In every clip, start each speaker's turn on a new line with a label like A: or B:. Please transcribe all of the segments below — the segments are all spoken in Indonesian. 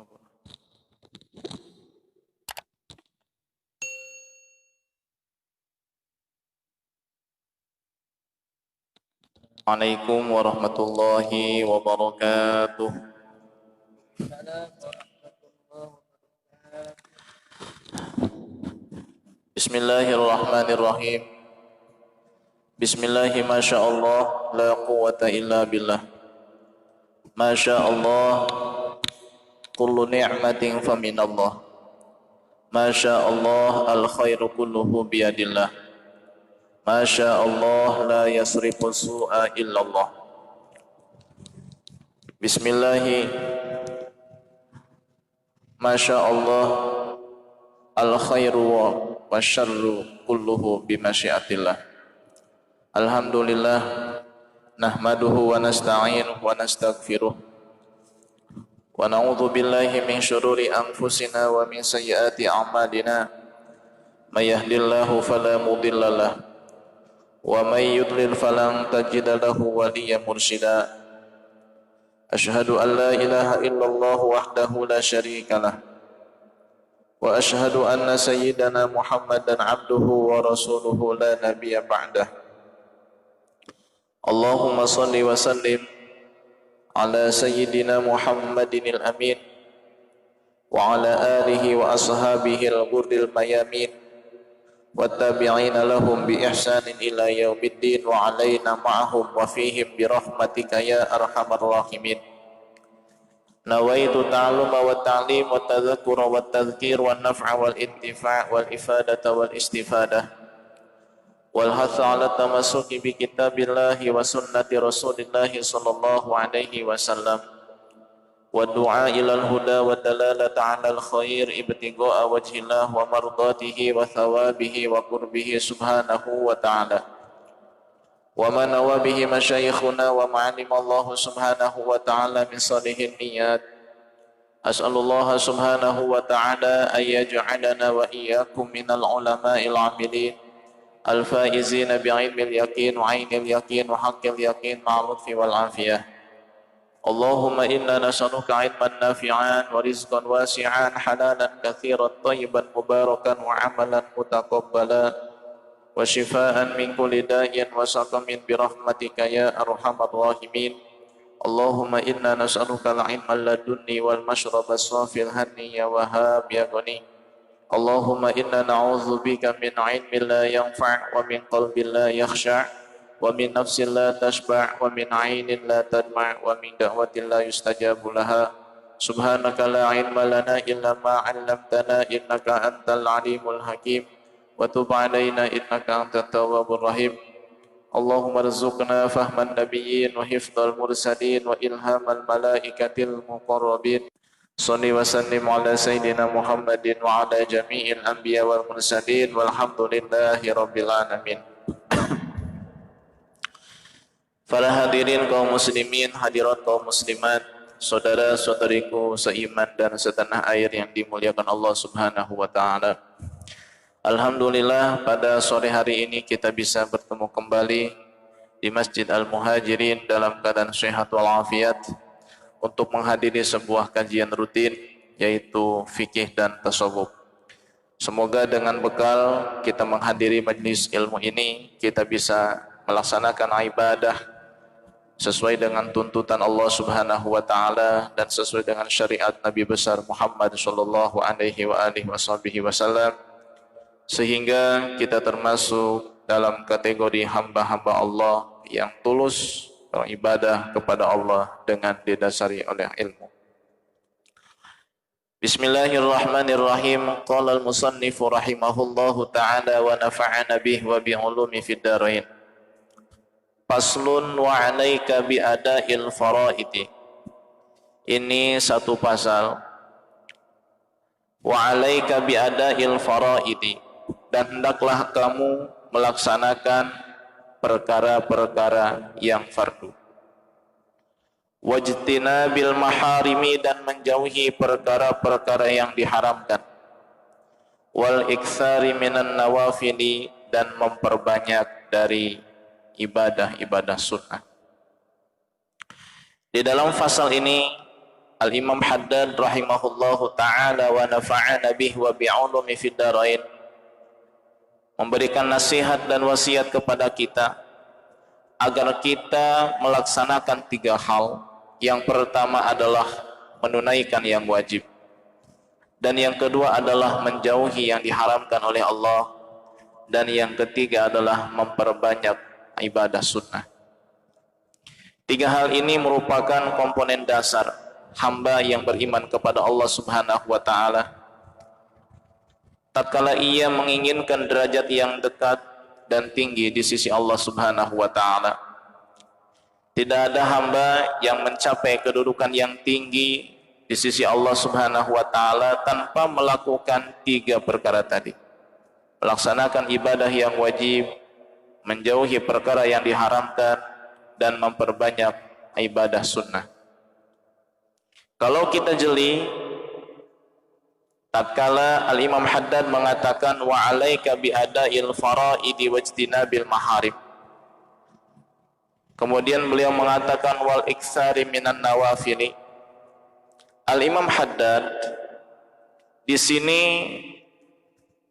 A: Assalamualaikum warahmatullahi wabarakatuh. Bismillahirrahmanirrahim. Bismillahi masyaallah la quwwata illa billah. Masyaallah kullu ni'matin faminallah. Masyaallah al khairu kulluhu biyadillah. Masyaallah la yasrifu su'a illallah. Bismillahi masyaallah al khairu wa syarru kulluhu bimasyiatillah. Alhamdulillah nahmaduhu wa nasta'inuhu wa nastaghfiruh wa na'udzu billahi min syururi anfusina wa min sayyiati a'malina. May yahdihillahu fala mudhillalah wa may yudlil falan tajida lahu waliyyan mursyida. Asyhadu an la ilaha illallah wahdahu la syarikalah wa asyhadu anna sayyidana Muhammadan abduhu wa rasuluhu la nabiyya ba'dah. Allahumma salli wa sallim ala sayyidina Muhammadinil amin wa ala alihi wa ashabihi al-ghurril mayamin والتابعين لهم بإحسان إلى يوم الدين وعلينا معهم وفيهم برحمتك يا أرحم الراحمين. نويت التعلم والتعليم والتذكر والتذكير والنفع والانتفاع والإفادة والاستفادة والحث على التمسك بكتاب الله وسنة رسول الله صلى الله عليه وسلم والدعاء إلى الهدى والدلالة على الخير ابتغاء وجه الله ومرضاته وثوابه وقربه سبحانه وتعالى وما نوى به مشايخنا ومعلم الله سبحانه وتعالى من صالح النيات. أسأل الله سبحانه وتعالى أن يجعلنا وإياكم من العلماء العاملين الفائزين بعلم اليقين وعين اليقين وحق اليقين مع اللطف والعافية. اللهم إنا نسألك علما نافعا ورزقا واسعا حلالا كثيرا طيبا مباركا وعملا متقبلا وشفاء من كل داء وسقم برحمتك يا أرحم الراحمين. اللهم إنا نسألك العلم اللدني والمشرب الصافي الهني وهاب يا غني. اللهم إنا نعوذ بك من علم لا ينفع ومن قلب لا يخشع ومن نفس لا تشبع ومن عين لا تدمع ومن دعوة لا يستجاب لها. سبحانك لا علم لنا إلا ما علمتنا إنك أنت العليم الحكيم وتب علينا إنك أنت التواب الرحيم. اللهم ارزقنا فهم النبيين وحفظ المرسلين وإلهام الملائكة المقربين. صل وسلم على سيدنا محمد وعلى جميع الأنبياء والمرسلين والحمد لله رب العالمين. Para hadirin kaum muslimin, hadirat kaum muslimat, saudara-saudariku seiman dan setanah air yang dimuliakan Allah Subhanahu wa taala. Alhamdulillah pada sore hari ini kita bisa bertemu kembali di Masjid Al-Muhajirin dalam keadaan sehat walafiat untuk menghadiri sebuah kajian rutin yaitu fikih dan tasawuf. Semoga dengan bekal kita menghadiri majlis ilmu ini kita bisa melaksanakan ibadah sesuai dengan tuntutan Allah Subhanahu wa taala dan sesuai dengan syariat Nabi besar Muhammad sallallahu alaihi wasallam sehingga kita termasuk dalam kategori hamba-hamba Allah yang tulus beribadah kepada Allah dengan didasari oleh ilmu. Bismillahirrahmanirrahim. Qala al-musannif rahimahullahu taala wa nafa'ana bihi wa bi ulumi fid dharain. Faslun wa 'alaika bi ada'il faraidi. Ini satu pasal. Wa 'alaika bi ada'il faraidi, dan hendaklah kamu melaksanakan perkara-perkara yang fardu. Wajtinabil maharimi, dan menjauhi perkara-perkara yang diharamkan. Wal iktsari minan nawafili, dan memperbanyak dari ibadah-ibadah sunnah. Di dalam fasal ini Al-Imam Haddad rahimahullahu ta'ala wa nafa'ana bih wa bi'ulumi fid darain memberikan nasihat dan wasiat kepada kita agar kita melaksanakan 3 hal. Yang pertama adalah menunaikan yang wajib, dan yang kedua adalah menjauhi yang diharamkan oleh Allah, dan yang ketiga adalah memperbanyak ibadah sunnah. 3 hal ini merupakan komponen dasar hamba yang beriman kepada Allah Subhanahu wa ta'ala. Tatkala ia menginginkan derajat yang dekat dan tinggi di sisi Allah Subhanahu wa ta'ala, tidak ada hamba yang mencapai kedudukan yang tinggi di sisi Allah Subhanahu wa ta'ala tanpa melakukan 3 perkara tadi: melaksanakan ibadah yang wajib, menjauhi perkara yang diharamkan, dan memperbanyak ibadah sunnah. Kalau kita jeli, tatkala Al-Imam Haddad mengatakan wa alaika bi ada'il fara'idi wajtinabil maharim, kemudian beliau mengatakan wal iktsari minan nawafili. Al-Imam Haddad di sini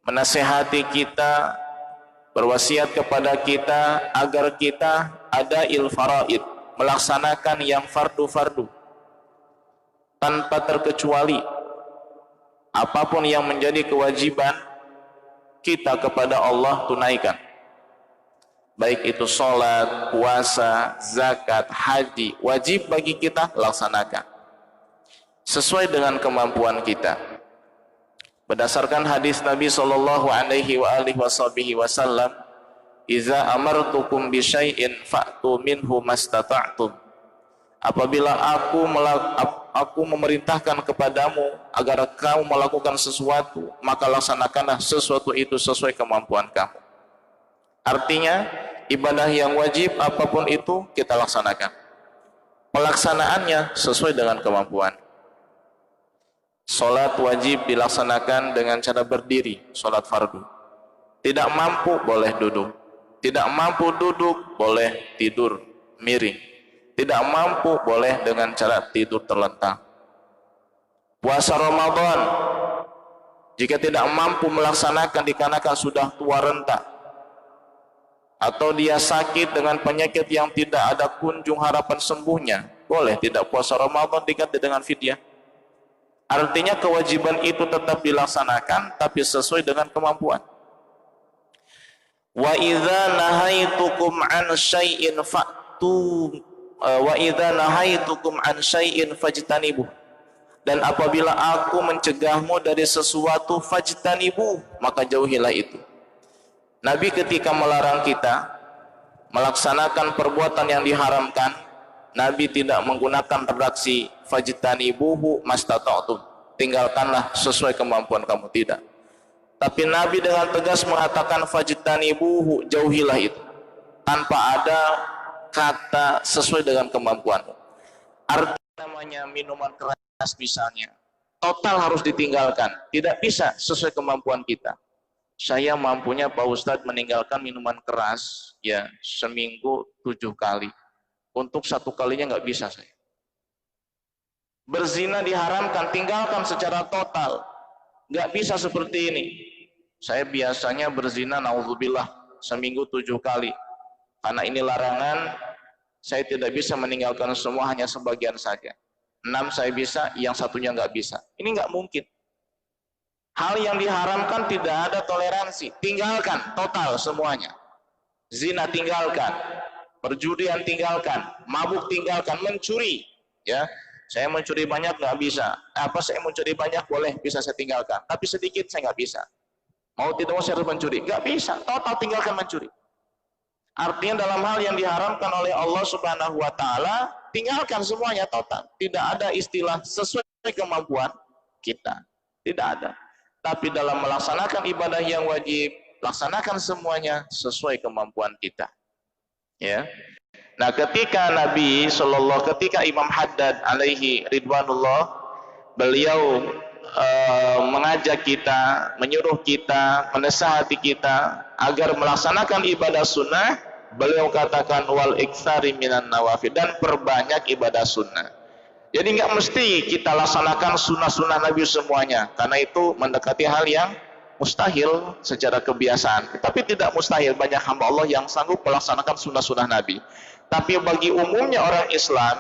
A: menasihati kita, berwasiat kepada kita agar kita ada faraid, melaksanakan yang fardu-fardu tanpa terkecuali. Apapun yang menjadi kewajiban kita kepada Allah, tunaikan. Baik itu sholat, puasa, zakat, haji, wajib bagi kita, laksanakan sesuai dengan kemampuan kita. Berdasarkan hadis Nabi sallallahu alaihi wasallam, "Iza amartukum bi syai'in fa'tu minhu mastata'tum." Apabila aku memerintahkan kepadamu agar kamu melakukan sesuatu, maka laksanakanlah sesuatu itu sesuai kemampuan kamu. Artinya, ibadah yang wajib apapun itu kita laksanakan. Pelaksanaannya sesuai dengan kemampuan. Salat wajib dilaksanakan dengan cara berdiri, salat fardu. Tidak mampu boleh duduk. Tidak mampu duduk boleh tidur miring. Tidak mampu boleh dengan cara tidur terlentang. Puasa Ramadan, jika tidak mampu melaksanakan dikarenakan sudah tua renta, atau dia sakit dengan penyakit yang tidak ada kunjung harapan sembuhnya, boleh tidak puasa Ramadan diganti dengan fidyah. Artinya kewajiban itu tetap dilaksanakan tapi sesuai dengan kemampuan. Wa idza nahaitukum an syai'in fa'tu wa idza nahaitukum an syai'in fajtanibuh. Dan apabila aku mencegahmu dari sesuatu, fajtanibuh, maka jauhilah itu. Nabi ketika melarang kita melaksanakan perbuatan yang diharamkan, Nabi tidak menggunakan redaksi fajtanibuhu mastata'tum, tinggalkanlah sesuai kemampuan kamu, tidak. Tapi Nabi dengan tegas mengatakan fajtanibuhu, jauhilah itu, tanpa ada kata sesuai dengan kemampuanmu. Artinya namanya minuman keras misalnya, total harus ditinggalkan, tidak bisa sesuai kemampuan kita. Saya mampunya Pak Ustadz meninggalkan minuman keras ya seminggu 7 kali. Untuk 1 kalinya nggak bisa saya. Berzina diharamkan, tinggalkan secara total. Nggak bisa seperti ini. Saya biasanya berzina, naudzubillah, seminggu 7 kali. Karena ini larangan, saya tidak bisa meninggalkan semua, hanya sebagian saja. 6 saya bisa, yang satunya nggak bisa. Ini nggak mungkin. Hal yang diharamkan tidak ada toleransi. Tinggalkan total semuanya. Zina tinggalkan. Perjudian tinggalkan, mabuk tinggalkan, mencuri, ya. Saya mencuri banyak nggak bisa. Apa saya mencuri banyak boleh, bisa saya tinggalkan. Tapi sedikit saya nggak bisa. Mau tidak mau saya harus mencuri, nggak bisa. Total tinggalkan mencuri. Artinya dalam hal yang diharamkan oleh Allah Subhanahu Wa Taala, tinggalkan semuanya total. Tidak ada istilah sesuai kemampuan kita, tidak ada. Tapi dalam melaksanakan ibadah yang wajib, laksanakan semuanya sesuai kemampuan kita. Ya. Nah, ketika ketika Imam Haddad alaihi ridwanullah, beliau mengajak kita, menyuruh kita, menasihati kita agar melaksanakan ibadah sunnah, beliau katakan wal iktsari minan nawafil, dan perbanyak ibadah sunnah. Jadi nggak mesti kita laksanakan sunnah-sunnah Nabi semuanya, karena itu mendekati hal yang mustahil secara kebiasaan. Tapi tidak mustahil, banyak hamba Allah yang sanggup melaksanakan sunnah-sunnah Nabi. Tapi bagi umumnya orang Islam,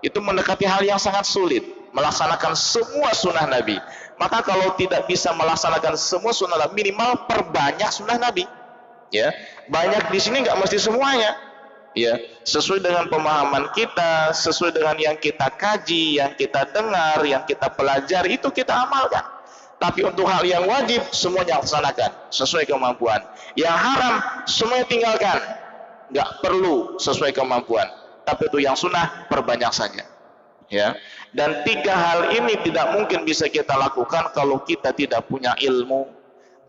A: itu mendekati hal yang sangat sulit, melaksanakan semua sunnah Nabi. Maka kalau tidak bisa melaksanakan semua sunnah Nabi, minimal perbanyak sunnah Nabi. Ya, banyak di sini nggak mesti semuanya. Ya, sesuai dengan pemahaman kita, sesuai dengan yang kita kaji, yang kita dengar, yang kita pelajari, itu kita amalkan. Tapi untuk hal yang wajib, semuanya laksanakan sesuai kemampuan. Yang haram, semuanya tinggalkan, nggak perlu sesuai kemampuan. Tapi itu yang sunnah, perbanyak saja. Ya, dan 3 hal ini tidak mungkin bisa kita lakukan kalau kita tidak punya ilmu.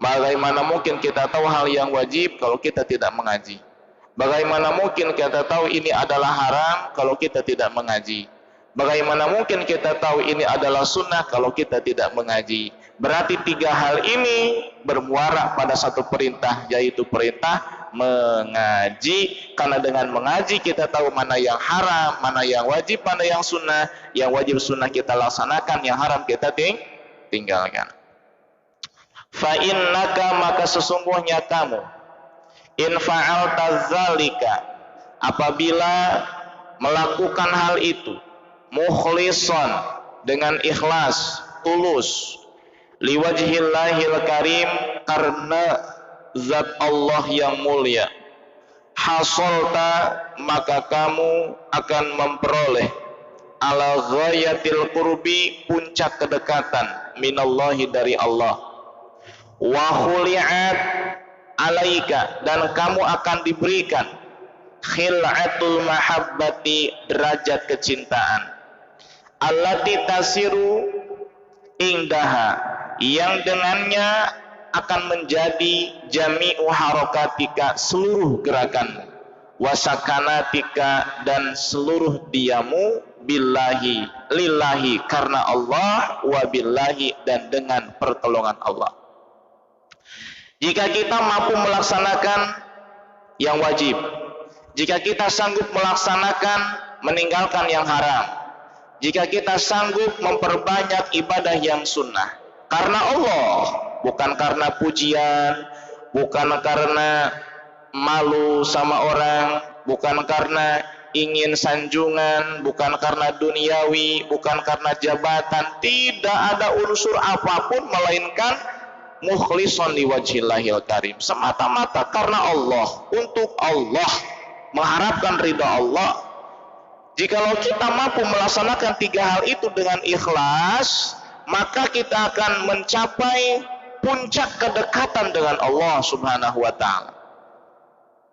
A: Bagaimana mungkin kita tahu hal yang wajib kalau kita tidak mengaji? Bagaimana mungkin kita tahu ini adalah haram kalau kita tidak mengaji? Bagaimana mungkin kita tahu ini adalah sunnah kalau kita tidak mengaji? Berarti 3 hal ini bermuara pada satu perintah, yaitu perintah mengaji. Karena dengan mengaji kita tahu mana yang haram, mana yang wajib, mana yang sunnah. Yang wajib sunnah kita laksanakan, yang haram kita tinggalkan. Fa innaka, maka sesungguhnya kamu, in fa'alta zalika, apabila melakukan hal itu, mukhlishan, dengan ikhlas, tulus, liwajhillahil karim, karena zat Allah yang mulia, hasolta, maka kamu akan memperoleh ala ghayatil qurbi, puncak kedekatan, minallahi, dari Allah, wa khuli'at alaika, dan kamu akan diberikan khil'atul mahabbati, derajat kecintaan, allati tasiru indaha, yang dengannya akan menjadi jami'u harakatika, seluruh gerakanmu, wasakanatika, dan seluruh diamu, billahi, lillahi, karena Allah, wabillahi, dan dengan pertolongan Allah. Jika kita mampu melaksanakan yang wajib, jika kita sanggup melaksanakan meninggalkan yang haram, jika kita sanggup memperbanyak ibadah yang sunnah, karena Allah, bukan karena pujian, bukan karena malu sama orang, bukan karena ingin sanjungan, bukan karena duniawi, bukan karena jabatan, tidak ada unsur apapun melainkan mukhlishan liwajhillahil karim, semata-mata karena Allah, untuk Allah, mengharapkan ridha Allah. Jikalau kita mampu melaksanakan 3 hal itu dengan ikhlas, maka kita akan mencapai puncak kedekatan dengan Allah Subhanahu wa ta'ala,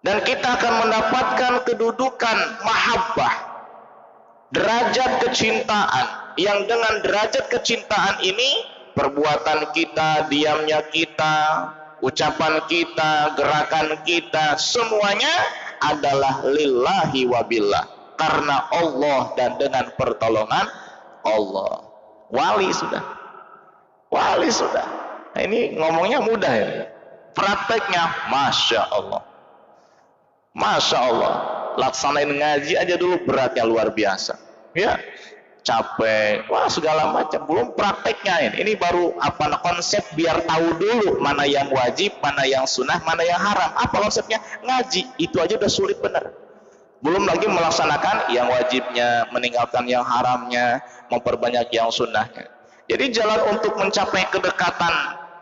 A: dan kita akan mendapatkan kedudukan mahabbah, derajat kecintaan, yang dengan derajat kecintaan ini perbuatan kita, diamnya kita, ucapan kita, gerakan kita, semuanya adalah lillahi wabillah, karena Allah dan dengan pertolongan Allah. Wali sudah. Nah, ini ngomongnya mudah ya, prakteknya Masya Allah. Laksanain ngaji aja dulu beratnya luar biasa ya, capek, segala macam, belum prakteknya. Ini baru konsep, biar tahu dulu mana yang wajib, mana yang sunnah, mana yang haram. Apa konsepnya? Ngaji itu aja udah sulit bener, belum lagi melaksanakan yang wajibnya, meninggalkan yang haramnya, memperbanyak yang sunnahnya. Jadi jalan untuk mencapai kedekatan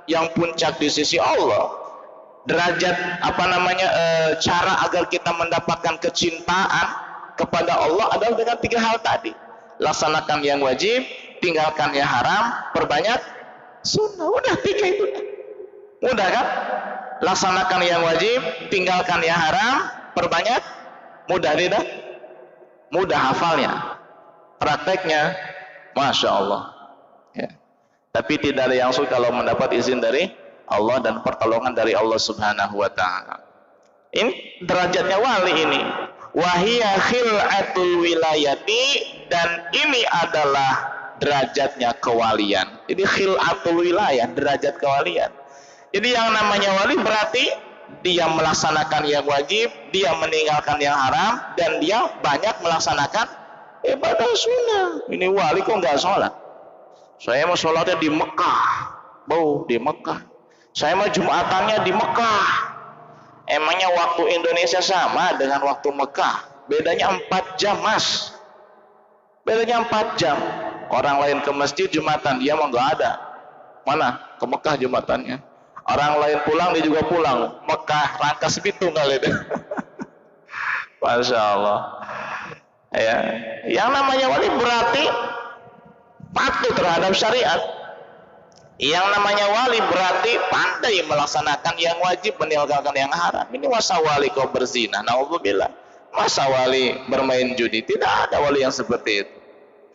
A: yang puncak di sisi Allah, derajat cara agar kita mendapatkan kecintaan kepada Allah adalah dengan 3 hal tadi. Laksanakan yang wajib, tinggalkan yang haram, perbanyak sunnah. Udah 3 itu. Mudah kan? Laksanakan yang wajib, tinggalkan yang haram, perbanyak. Mudah tidak? Mudah hafalnya. Prakteknya Masya Allah ya. Tapi tidak ada yang sulit kalau mendapat izin dari Allah dan pertolongan dari Allah Subhanahu wa ta'ala. Ini derajatnya wali ini. Wahiyya khil'atul wilayati, dan ini adalah derajatnya kewalian. Jadi khil'atul wilayah, derajat kewalian. Jadi yang namanya wali berarti dia melaksanakan yang wajib, dia meninggalkan yang haram, dan dia banyak melaksanakan
B: ibadah sunnah. Ini wali kok nggak sholat? Saya mau sholatnya di Mekah, di Mekah. Saya mau jumatannya di Mekah. Emangnya waktu Indonesia sama dengan waktu Mekah? Bedanya 4 jam, Mas. Bedanya 4 jam. Orang lain ke masjid jumatan, dia mah nggak ada. Mana? Ke Mekah jumatannya. Orang lain pulang, dia juga pulang. Mekah, Rangkas Bitung kali itu. Masya Allah. Ya, yang namanya wali berarti patuh terhadap syariat. Yang namanya wali berarti pandai melaksanakan yang wajib, meninggalkan yang haram. Ini masa wali kau berzina, naudzubillah. Masa wali bermain judi? Tidak ada wali yang seperti itu.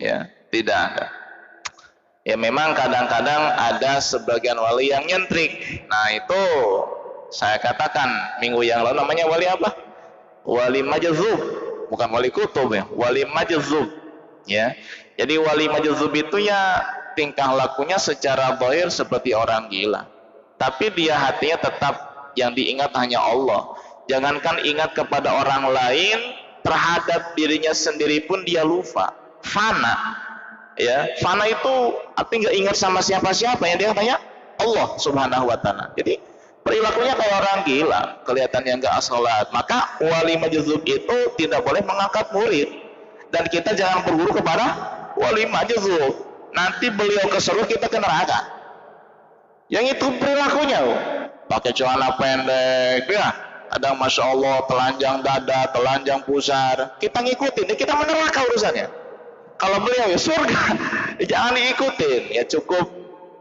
B: Ya, tidak ada. Ya memang kadang-kadang ada sebagian wali yang nyentrik. Nah itu saya katakan minggu yang lalu, namanya wali apa? Wali majzub, bukan wali kutub ya, wali majzub. Ya, jadi wali majzub itu ya tingkah lakunya secara zahir seperti orang gila, tapi dia hatinya tetap yang diingat hanya Allah. Jangankan ingat kepada orang lain, terhadap dirinya sendiri pun dia lupa, fana. Ya, fana itu artinya nggak ingat sama siapa-siapa, yang dia tanya Allah Subhanahu wa taala. Jadi perilakunya kayak orang gila, kelihatannya nggak sholat. Maka wali majzub itu tidak boleh mengangkat murid, dan kita jangan berguru kepada wali majzub. Nanti beliau keseru, kita ke neraka. Yang itu perilakunya, pakai celana pendek, ya, ada masya Allah telanjang dada, telanjang pusar. Kita ngikutin, kita meneraka urusannya. Kalau beliau ya surga, jangan diikutin. Ya cukup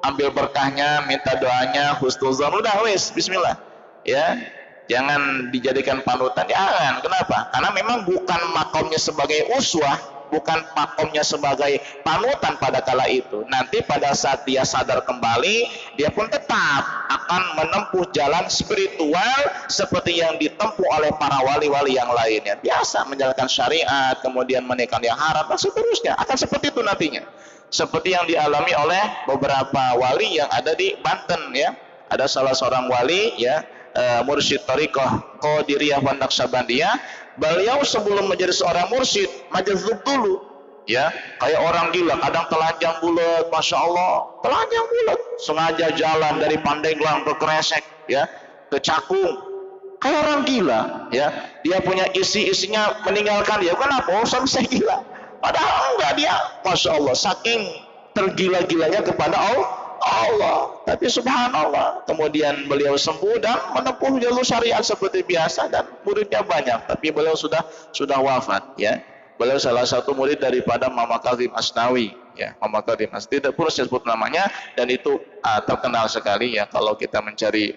B: ambil berkahnya, minta doanya, husnuzon, udah wes, bismillah. Ya, jangan dijadikan panutan. Jangan. Kenapa? Karena memang bukan makomnya sebagai uswah, bukan makomnya sebagai panutan pada kala itu. Nanti pada saat dia sadar kembali, dia pun tetap akan menempuh jalan spiritual seperti yang ditempuh oleh para wali-wali yang lainnya. Biasa menjalankan syariat, kemudian meninggalkan yang haram, dan seterusnya. Akan seperti itu nantinya. Seperti yang dialami oleh beberapa wali yang ada di Banten, ya. Ada salah seorang wali, ya, mursyid thariqah Qadiriyah wa Naqsabandiyah. Beliau sebelum menjadi seorang mursyid majzub dulu, ya, kayak orang gila, kadang telanjang bulat, masya Allah, telanjang bulat, sengaja jalan dari Pandeglang ke Kresek, ya, ke Cakung, kayak orang gila, ya. Dia punya isinya meninggalkan dia, kenapa? Oh, sampai gila. Padahal enggak, dia masya Allah saking tergila-gilanya kepada Allah. Tapi subhanallah, kemudian beliau sembuh dan menempuh jalur syariat seperti biasa, dan muridnya banyak. Tapi beliau sudah wafat, ya. Beliau salah satu murid daripada Mama Kazim Asnawi, ya. Mama Kazim Asnawi, tidak perlu saya sebut namanya, dan itu terkenal sekali, ya. Kalau kita mencari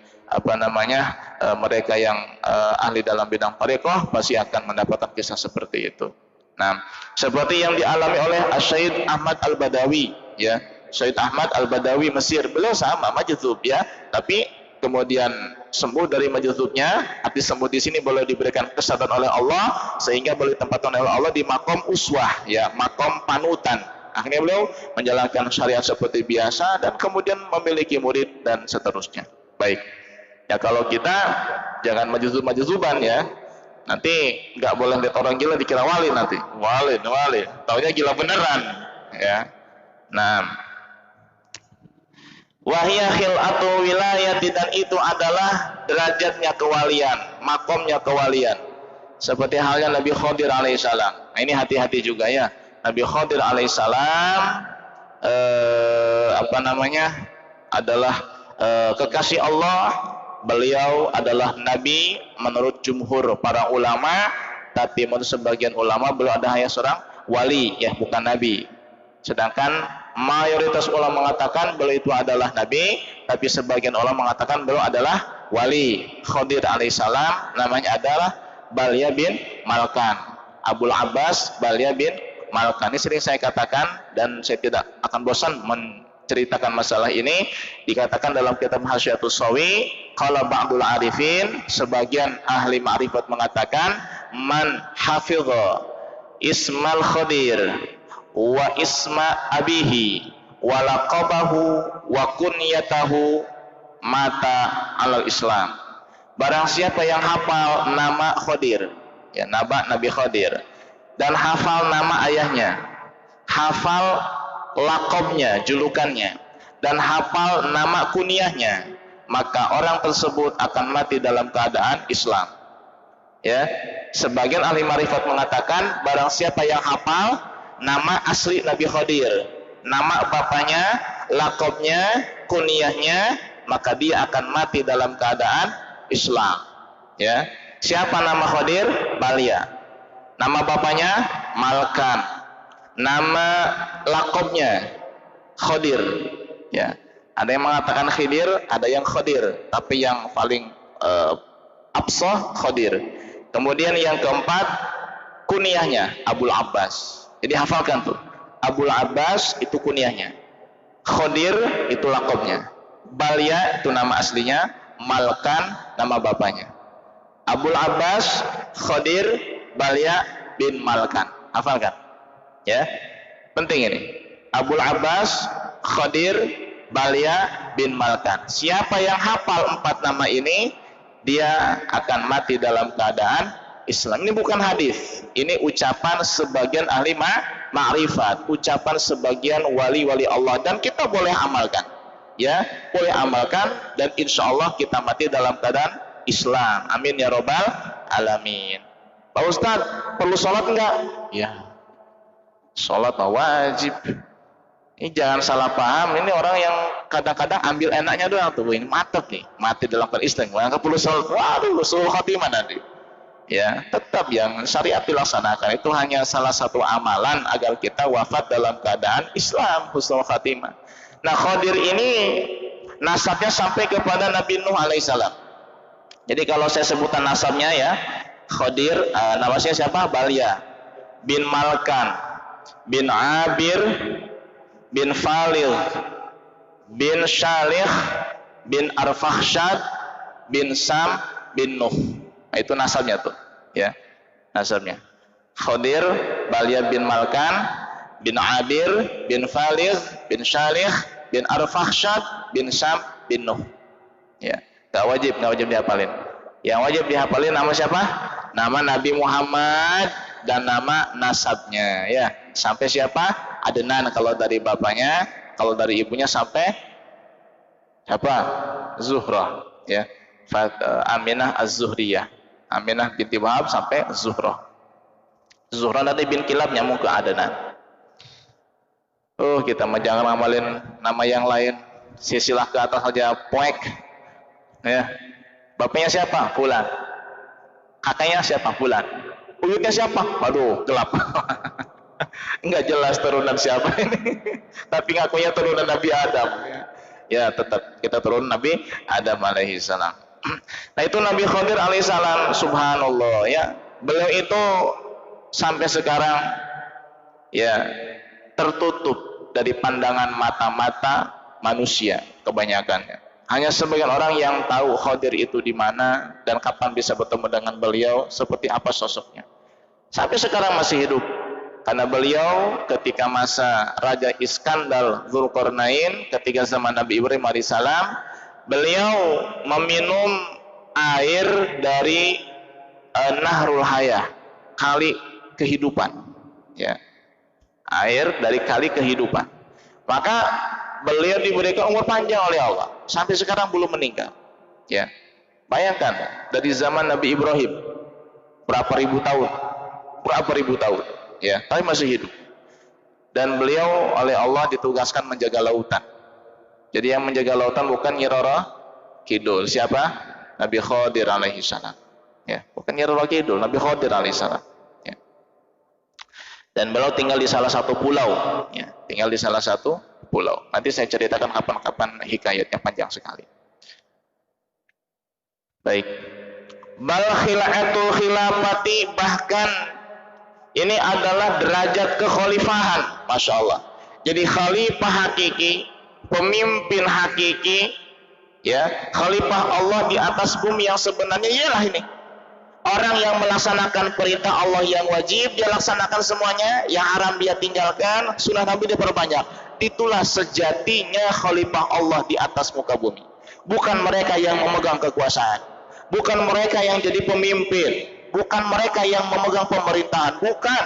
B: mereka yang ahli dalam bidang thariqah, pasti akan mendapatkan kisah seperti itu. Nah, seperti yang dialami oleh Syed Ahmad Al-Badawi, ya. Syed Ahmad Al-Badawi Mesir, beliau sama majzub, ya, tapi kemudian sembuh dari majzubnya. Arti sembuh di sini boleh diberikan kesadaran oleh Allah, sehingga boleh ditempatkan oleh Allah di makom uswah, ya, makom panutan. Akhirnya beliau menjalankan syariat seperti biasa dan kemudian memiliki murid dan seterusnya. Baik, ya, kalau kita jangan majzub-majzuban, ya. Nanti nggak boleh lihat orang gila dikira wali, nanti wali, taunya gila beneran, ya. Nah, wahya khil'atu wilayati, dan itu adalah derajatnya kewalian, makomnya kewalian. Seperti halnya Nabi Khadir alaihissalam. Nah, ini hati-hati juga, ya. Nabi Khadir alaihissalam adalah kekasih Allah. Beliau adalah nabi menurut jumhur para ulama, tapi menurut sebagian ulama beliau adalah hanya seorang wali, ya, bukan nabi. Sedangkan mayoritas ulama mengatakan beliau itu adalah nabi, tapi sebagian ulama mengatakan beliau adalah wali. Khadir alaihissalam namanya adalah Balya bin Malkan, Abul Abbas Balya bin Malkan. Ini sering saya katakan dan saya tidak akan bosan menceritakan masalah ini. Dikatakan dalam kitab Hasyiatus Shawi, qala ba'dul arifin, sebagian ahli ma'rifat mengatakan, man hafidha ismal Khadir wa isma abihi wa laqabahu wa kunyatahu mata alal Islam. Barang siapa yang hafal nama Khadir, ya, nama Nabi Khadir, dan hafal nama ayahnya, hafal lakobnya, julukannya, dan hafal nama kunyahnya, maka orang tersebut akan mati dalam keadaan Islam. Ya, sebagian ahli marifat mengatakan barang siapa yang hafal nama asli Nabi Khadir, nama bapaknya, lakobnya, kunyahnya, maka dia akan mati dalam keadaan Islam. Ya, siapa nama Khadir? Balia. Nama bapaknya Malkan. Nama lakobnya Khadir. Ya, ada yang mengatakan Khidir, ada yang Khadir, tapi yang paling absah Khadir. Kemudian yang keempat kunyahnya Abul Abbas. Jadi hafalkan tuh. Abul Abbas itu kunyahnya. Khadir itu lakobnya. Balia itu nama aslinya. Malkan nama bapaknya. Abul Abbas, Khadir, Balia bin Malkan. Hafalkan. Ya. Penting ini. Abul Abbas, Khadir, Balia bin Malkan. Siapa yang hafal 4 nama ini, dia akan mati dalam keadaan Islam. Ini bukan hadis, ini ucapan sebagian ahli ma'rifat, ucapan sebagian wali-wali Allah, dan kita boleh amalkan. Ya, boleh amalkan, dan insya Allah kita mati dalam keadaan Islam. Amin ya robbal alamin. Pak Ustadz, perlu sholat enggak? Ya, sholat wajib. Ini jangan salah paham, ini orang yang kadang-kadang ambil enaknya doang tuh, ini mantap nih, mati dalam keadaan Islam, yang perlu sholat, waduh, suruh khatimah nanti. Ya, tetap yang syariat dilaksanakan, itu hanya salah satu amalan agar kita wafat dalam keadaan Islam, husnul khatimah. Nah, Khadir ini nasabnya sampai kepada Nabi Nuh alaihissalam. Jadi kalau saya sebutan nasabnya ya, Khadir, namanya siapa? Balia bin Malkan bin Abir bin Falil bin Syalih bin Arfakhshad bin Sam bin Nuh. Nah, itu nasabnya tuh, ya. Nasabnya. Khadir, Balia bin Malkan bin Abir bin Falil bin Syalih bin Arfakhshad bin Sam bin Nuh. Ya, enggak wajib dihafalin. Yang wajib dihafalin nama siapa? Nama Nabi Muhammad dan nama nasabnya, ya. Sampai siapa? Adnan kalau dari bapaknya, kalau dari ibunya sampai siapa? Zuhrah, ya. Aminah Az-Zuhriyah. Aminah binti Wahab sampai Zuhrah. Zuhrah nanti bin Kilab nyambung ke Adnan. Kita mah jangan ngamalin nama yang lain. Silsilah ke atas saja poek. Ya. Bapaknya siapa? Fulan. Kakaknya siapa? Fulan. Uyutnya siapa? Waduh, gelap. Enggak jelas turunan siapa ini. Tapi ngakunya turunan Nabi Adam. Ya, tetap kita turun Nabi Adam alaihi salam. Nah, itu Nabi Khadir alaihi salam, subhanallah ya. Beliau itu sampai sekarang ya tertutup dari pandangan mata-mata manusia kebanyakannya. Hanya sebagian orang yang tahu Khadir itu di mana dan kapan bisa bertemu dengan beliau, seperti apa sosoknya. Sampai sekarang masih hidup. Karena beliau ketika masa Raja Iskandar Dzulqarnain, ketika zaman Nabi Ibrahim alaihissalam, beliau meminum air dari Nahrul Hayah, kali kehidupan, ya, air dari kali kehidupan. Maka beliau diberikan umur panjang oleh Allah, sampai sekarang belum meninggal. Ya, bayangkan dari zaman Nabi Ibrahim berapa ribu tahun, ya, tapi masih hidup. Dan beliau oleh Allah ditugaskan menjaga lautan. Jadi yang menjaga lautan bukan Nyi Roro Kidul. Siapa? Nabi Khadir alaihi salam. Ya, bukan Nyi Roro Kidul, Nabi Khadir alaihi salam. Ya. Dan beliau tinggal di salah satu pulau. Ya, tinggal di salah satu pulau. Nanti saya ceritakan kapan-kapan hikayatnya, panjang sekali. Baik. Bal khilafatul khilafati, bahkan ini adalah derajat kekhalifahan, masya Allah. Jadi khalifah hakiki, pemimpin hakiki, ya, khalifah Allah di atas bumi yang sebenarnya ialah ini. Orang yang melaksanakan perintah Allah yang wajib, dia laksanakan semuanya, yang haram dia tinggalkan, sunnah Nabi dia perbanyak. Itulah sejatinya khalifah Allah di atas muka bumi. Bukan mereka yang memegang kekuasaan, bukan mereka yang jadi pemimpin, bukan mereka yang memegang pemerintahan, bukan.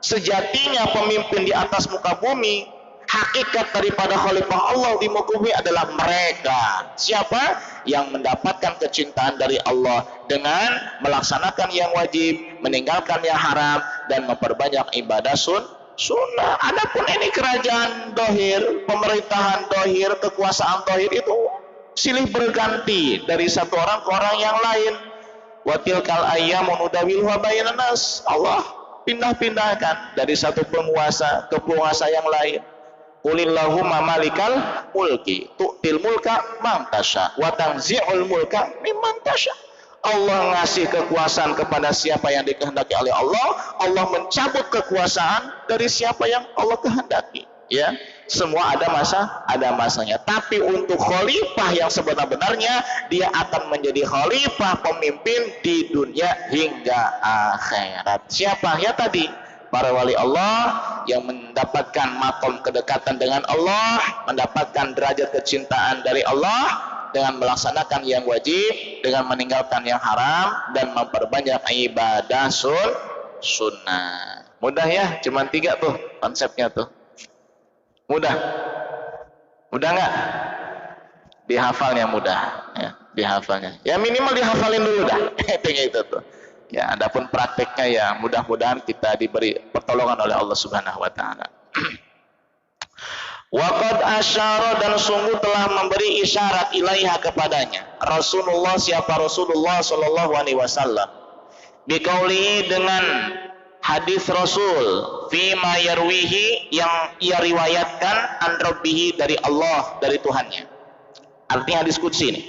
B: Sejatinya pemimpin di atas muka bumi, hakikat daripada khalifah Allah di muka bumi adalah mereka. Siapa? Yang mendapatkan kecintaan dari Allah dengan melaksanakan yang wajib, meninggalkan yang haram, dan memperbanyak ibadah sunnah. Adapun ini kerajaan dohir, pemerintahan dohir, kekuasaan dohir itu silih berganti dari satu orang ke orang yang lain. Wa tilkal ayyamu nudawiluha bainan nas. Allah pindah-pindahkan dari satu penguasa ke penguasa yang lain. Qulillahumma malikal mulki tu'til mulka man tasya wa tanzi'ul mulka mimman tasya. Allah ngasih kekuasaan kepada siapa yang dikehendaki oleh Allah. Allah mencabut kekuasaan dari siapa yang Allah kehendaki. Ya, semua ada masanya. Tapi untuk khalifah yang sebenar-benarnya, dia akan menjadi khalifah pemimpin di dunia hingga akhirat. Siapa? Ya tadi, para wali Allah yang mendapatkan maqam kedekatan dengan Allah, mendapatkan derajat kecintaan dari Allah dengan melaksanakan yang wajib, dengan meninggalkan yang haram, dan memperbanyak ibadah sunnah. Mudah ya, cuma 3 tuh konsepnya tuh. Mudah nggak? Dihafalnya mudah, ya, dihafalnya. Ya minimal dihafalin dulu dah. Itu tuh. Ya, adapun prakteknya ya mudah-mudahan kita diberi pertolongan oleh Allah Subhanahu wa taala. Waqad asyara, dan sungguh telah memberi isyarat ilaiha kepadanya. Rasulullah, siapa Rasulullah sallallahu alaihi wasallam. Biqaulihi, dengan hadis Rasul, fima yarwihi, yang ia riwayatkan an rabbihi, dari Allah, dari Tuhannya. Artinya hadis qudsi ini.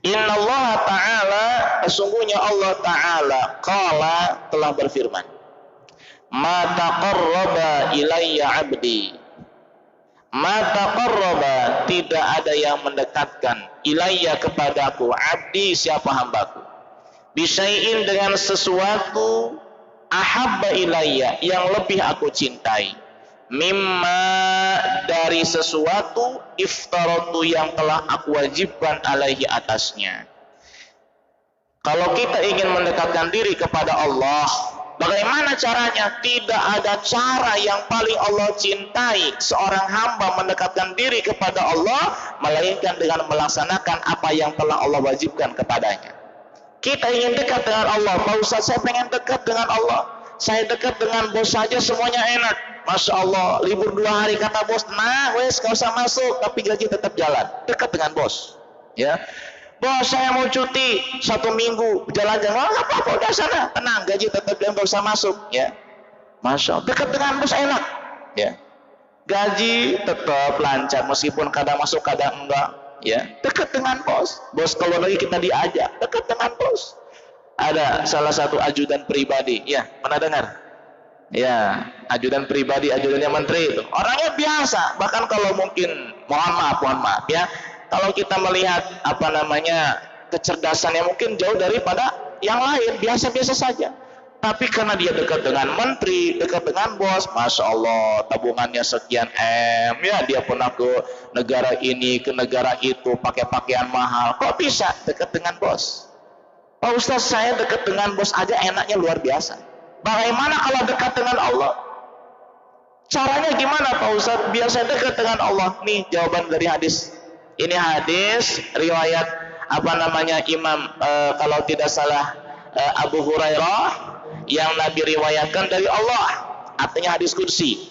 B: Inna Allah Ta'ala, sesungguhnya Allah Ta'ala, qala, telah berfirman, ma taqarraba ilayya abdi, ma taqarraba, tidak ada yang mendekatkan, ilayya, kepadaku, abdi, siapa hambaku, bisyai'in, dengan sesuatu, ahabba ilayya, yang lebih aku cintai, mimma, dari sesuatu, iftaratu, yang telah aku wajibkan alaihi, atasnya. Kalau kita ingin mendekatkan diri kepada Allah, bagaimana caranya? Tidak ada cara yang paling Allah cintai seorang hamba mendekatkan diri kepada Allah, melainkan dengan melaksanakan apa yang telah Allah wajibkan kepadanya. Kita ingin dekat dengan Allah. Pak Ustaz, saya pengen dekat dengan Allah. Saya dekat dengan bos saja semuanya enak. Masya Allah, libur 2 hari kata bos, nah wes gak usah masuk, tapi gaji tetap jalan. Dekat dengan bos. Ya, bos saya mau cuti 1 minggu jalan-jalan. Oh, gak apa-apa, udah sana, tenang, gaji tetap jalan, gak usah masuk. Ya, Masya Allah, dekat dengan bos enak. Ya, gaji tetap lancar meskipun kadang masuk kadang enggak. Ya, dekat dengan bos. Bos kalau lagi kita diajak, dekat dengan bos. Ada salah satu ajudan pribadi, ya, pernah dengar? Ya, ajudan pribadi, ajudannya menteri itu. Orangnya biasa, bahkan kalau mungkin mohon maaf ya. Kalau kita melihat kecerdasannya mungkin jauh daripada yang lain, biasa-biasa saja. Tapi karena dia dekat dengan menteri, dekat dengan bos, Masya Allah, tabungannya sekian M, ya, dia pernah ke negara ini, ke negara itu, pakai pakaian mahal. Kok bisa dekat dengan bos? Pak Ustaz, saya dekat dengan bos aja enaknya luar biasa. Bagaimana kalau dekat dengan Allah? Caranya gimana Pak Ustaz biar saya dekat dengan Allah? Nih jawaban dari hadis. Ini hadis riwayat Imam kalau tidak salah Abu Hurairah, yang Nabi riwayatkan dari Allah. Artinya hadis qudsi.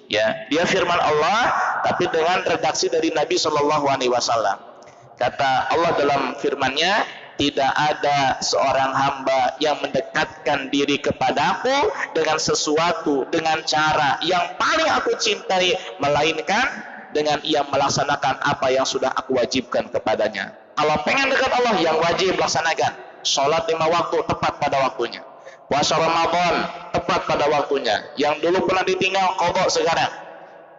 B: Ya, dia firman Allah tapi dengan redaksi dari Nabi Shallallahu alaihi wasallam. Kata Allah dalam firman-Nya, tidak ada seorang hamba yang mendekatkan diri kepadaku dengan sesuatu, dengan cara yang paling aku cintai, melainkan dengan ia melaksanakan apa yang sudah aku wajibkan kepadanya. Kalau pengen dekat Allah, yang wajib laksanakan. Sholat 5 waktu tepat pada waktunya. Puasa Ramadan tepat pada waktunya. Yang dulu pernah ditinggal, qadha sekarang.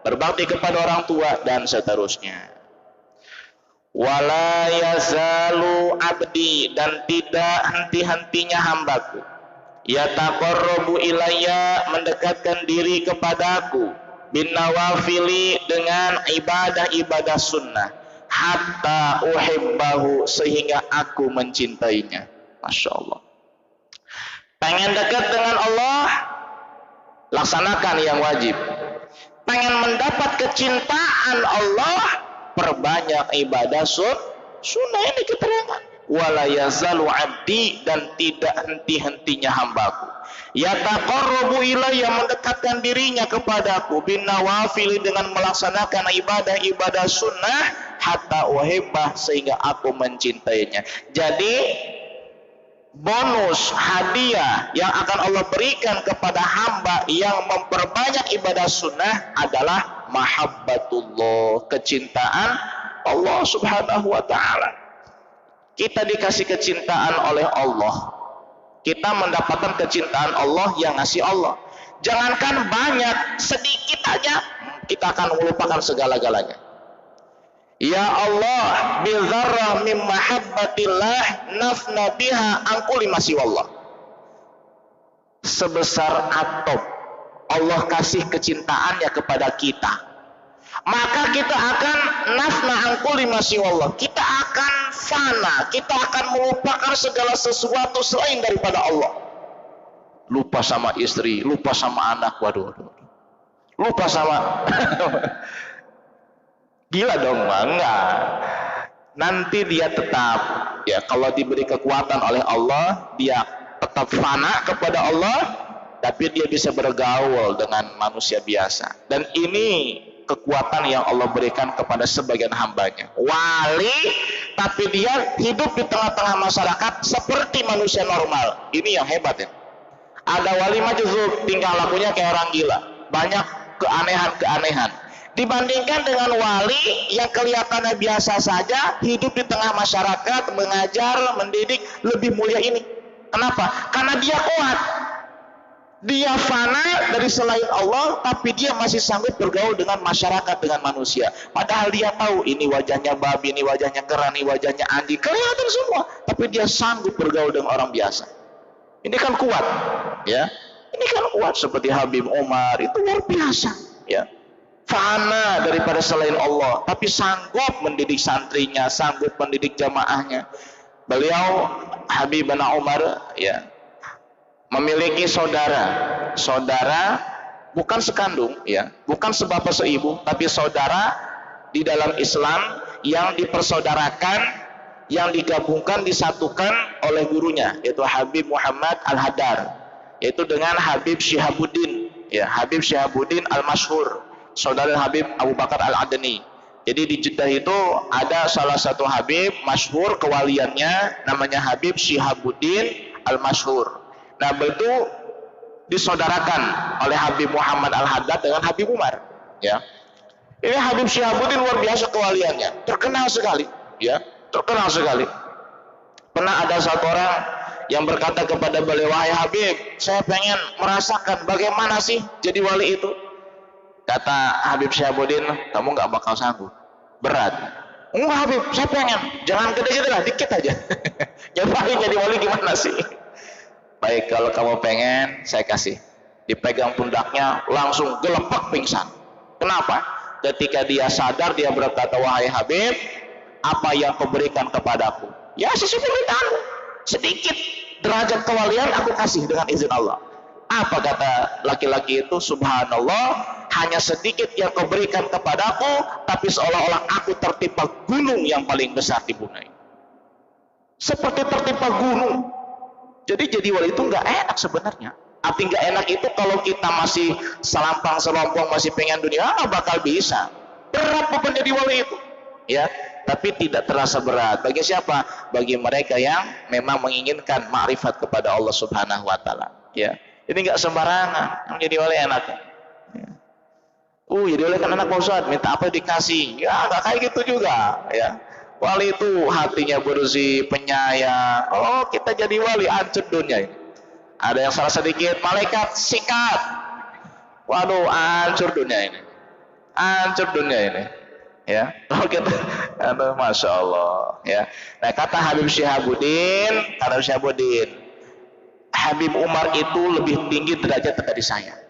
B: Berbakti kepada orang tua dan seterusnya. Wala yazalu abdi, dan tidak henti-hentinya hambaku, yataqarrabu ilayya, mendekatkan diri kepadaku, bin nawafili, dengan ibadah-ibadah sunnah, hatta uhibbahu, sehingga aku mencintainya. Masya Allah. Pengen dekat dengan Allah, laksanakan yang wajib. Pengen mendapat kecintaan Allah, perbanyak ibadah sunnah. Ini keterangan. Wala yazalu abdi, dan tidak henti-hentinya hambaku yataqarrabu ilayya, mendekatkan dirinya kepadaku, bin nawafil, dengan melaksanakan ibadah-ibadah sunnah, hatta uhibbah, sehingga aku mencintainya. Jadi bonus hadiah yang akan Allah berikan kepada hamba yang memperbanyak ibadah sunnah adalah mahabbatullah, kecintaan Allah subhanahu wa ta'ala. Kita dikasih kecintaan oleh Allah, kita mendapatkan kecintaan Allah yang ngasih Allah. Jangankan banyak, sedikit aja kita akan melupakan segala-galanya. Ya Allah, bizarrah min mahabbatillah nafna biha angkuli masiwallah. Sebesar atom Allah kasih kecintaannya kepada kita, maka kita akan nafna angkuli masiwallah, kita akan fana, kita akan melupakan segala sesuatu selain daripada Allah. Lupa sama istri, lupa sama anak, waduh. Lupa sama gila dong, enggak. Nanti dia tetap, ya, kalau diberi kekuatan oleh Allah, dia tetap fana kepada Allah, tapi dia bisa bergaul dengan manusia biasa. Dan ini kekuatan yang Allah berikan kepada sebagian hambanya. Wali, tapi dia hidup di tengah-tengah masyarakat seperti manusia normal. Ini yang hebat ya. Ada wali majzub, tingkah lakunya kayak orang gila, banyak keanehan-keanehan. Dibandingkan dengan wali yang kelihatannya biasa saja, hidup di tengah masyarakat, mengajar, mendidik, lebih mulia ini. Kenapa? Karena dia kuat. Dia fana dari selain Allah, tapi dia masih sanggup bergaul dengan masyarakat, dengan manusia. Padahal dia tahu ini wajahnya babi, ini wajahnya kera, ini wajahnya anjing, kelihatan semua, tapi dia sanggup bergaul dengan orang biasa. Ini kan kuat, ya. Ini kan kuat, seperti Habib Umar, itu luar biasa, ya. Fana daripada selain Allah, tapi sanggup mendidik santrinya, sanggup mendidik jamaahnya. Beliau Habib bin Umar, ya, memiliki saudara bukan sekandung, ya, bukan sebapak seibu, tapi saudara di dalam Islam yang dipersaudarakan, yang digabungkan, disatukan oleh gurunya, yaitu Habib Muhammad Al-Haddar, yaitu dengan Habib Syihabuddin, ya, Habib Syihabuddin Al-Masyhur, saudara Habib Abu Bakar Al-Adani. Jadi di Jeddah itu ada salah satu Habib masyhur kewaliannya, namanya Habib Syihabuddin Al-Masyhur. Nah, itu disaudarakan oleh Habib Muhammad Al-Haddad dengan Habib Umar, ya. Ini Habib Syihabuddin luar biasa kewaliannya, terkenal sekali, ya, terkenal sekali. Pernah ada satu orang yang berkata kepada beliau, "Wahai Habib, saya pengen merasakan bagaimana sih jadi wali itu." Kata Habib Syihabuddin, "Kamu nggak bakal sanggup, berat." "Enggak Habib, saya pengen." "Jangan gede-gede lah, dikit aja." "Nyobain jadi wali gimana sih?" "Baik, kalau kamu pengen, saya kasih." Dipegang pundaknya, langsung gelepak pingsan. Kenapa? Ketika dia sadar, dia berkata, "Wahai Habib, apa yang kau berikan kepadaku? Ya sesuai permintaanmu. Sedikit derajat kewalian aku kasih dengan izin Allah." Apa kata laki-laki itu? "Subhanallah, hanya sedikit yang kau berikan kepadaku, tapi seolah-olah aku tertimpa gunung yang paling besar di bumi." Seperti tertimpa gunung. Jadi wali itu nggak enak sebenarnya. Arti nggak enak itu kalau kita masih selampang-selampang, masih pengen dunia, nggak bakal bisa. Berat beban jadi wali itu, ya. Tapi tidak terasa berat. Bagi siapa? Bagi mereka yang memang menginginkan ma'rifat kepada Allah Subhanahu wa Ta'ala, ya. Ini nggak sembarangan menjadi wali enak. Ya. Jadi wali kan anak Pak Ustadz, minta apa dikasih. Ya nggak kayak gitu juga, ya. Wali itu hatinya bersih, penyayang. Oh, kita jadi wali, hancur dunia ini. Ada yang salah sedikit, malaikat sikat. Waduh, hancur dunia ini. Hancur dunia ini. Ya, kalau kita, aduh, masya Allah, ya. Nah, kata Habib Syihabuddin, Habib Umar itu lebih tinggi derajat dari saya.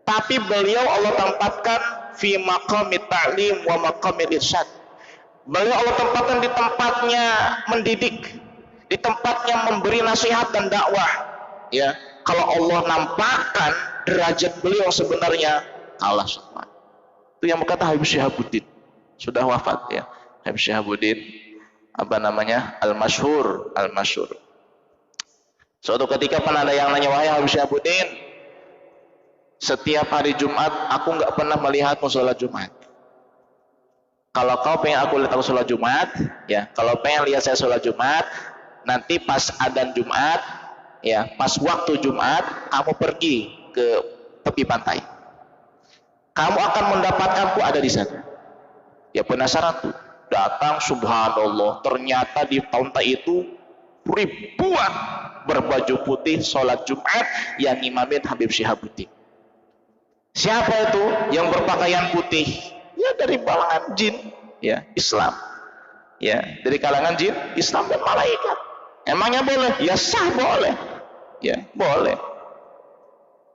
B: Tapi beliau Allah tempatkan fi maqamit ta'lim wa maqamil irsyad. Beliau Allah tempatkan di tempatnya mendidik, di tempatnya memberi nasihat dan dakwah. Ya, kalau Allah nampakkan derajat beliau sebenarnya kalah semua. Itu yang berkata Habib Syihabuddin, sudah wafat ya, Habib Syihabuddin Al-Masyhur. Suatu ketika pernah ada yang nanya, wahai Habib Syihabuddin, setiap hari Jumat aku nggak pernah melihatmu sholat Jumat. Kalau kau pengen aku lihat aku sholat Jumat, ya, kalau pengen lihat saya sholat Jumat, nanti pas adzan Jumat, ya, pas waktu Jumat, kamu pergi ke tepi pantai. Kamu akan mendapatkanku ada di sana. Ya penasaran tuh, datang, subhanallah, ternyata di pantai itu ribuan berbaju putih sholat Jumat yang imamin Habib Syihabuddin. Siapa itu yang berpakaian putih? Ya dari kalangan jin, ya Islam, ya dari kalangan jin, Islam dan malaikat. Emangnya boleh? Ya sah boleh, ya boleh.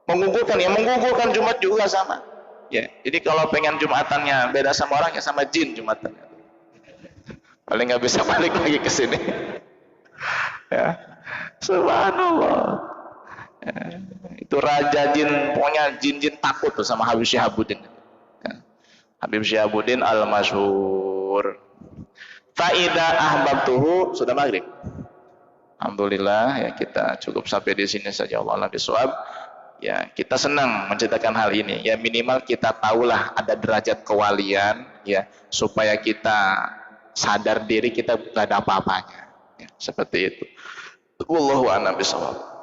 B: Menggugurkan Jumat juga sama. Ya, jadi kalau pengen Jumatannya beda sama orang, ya sama jin Jumatannya. Paling nggak bisa balik lagi ke sini. Ya, subhanallah. Ya, itu raja jin, pokoknya jin-jin takut tuh sama Habib Syihabuddin. Ya. Habib Syihabuddin Al-Masyhur. Faida ahbabtuhu, sudah maghrib. Alhamdulillah, ya kita cukup sampai di sini saja. Allah bisawab. Ya, kita senang menceritakan hal ini. Ya minimal kita tahulah ada derajat kewalian, ya, supaya kita sadar diri kita gak ada apa-apanya. Ya, seperti itu. Wallahu a'lam bishawab.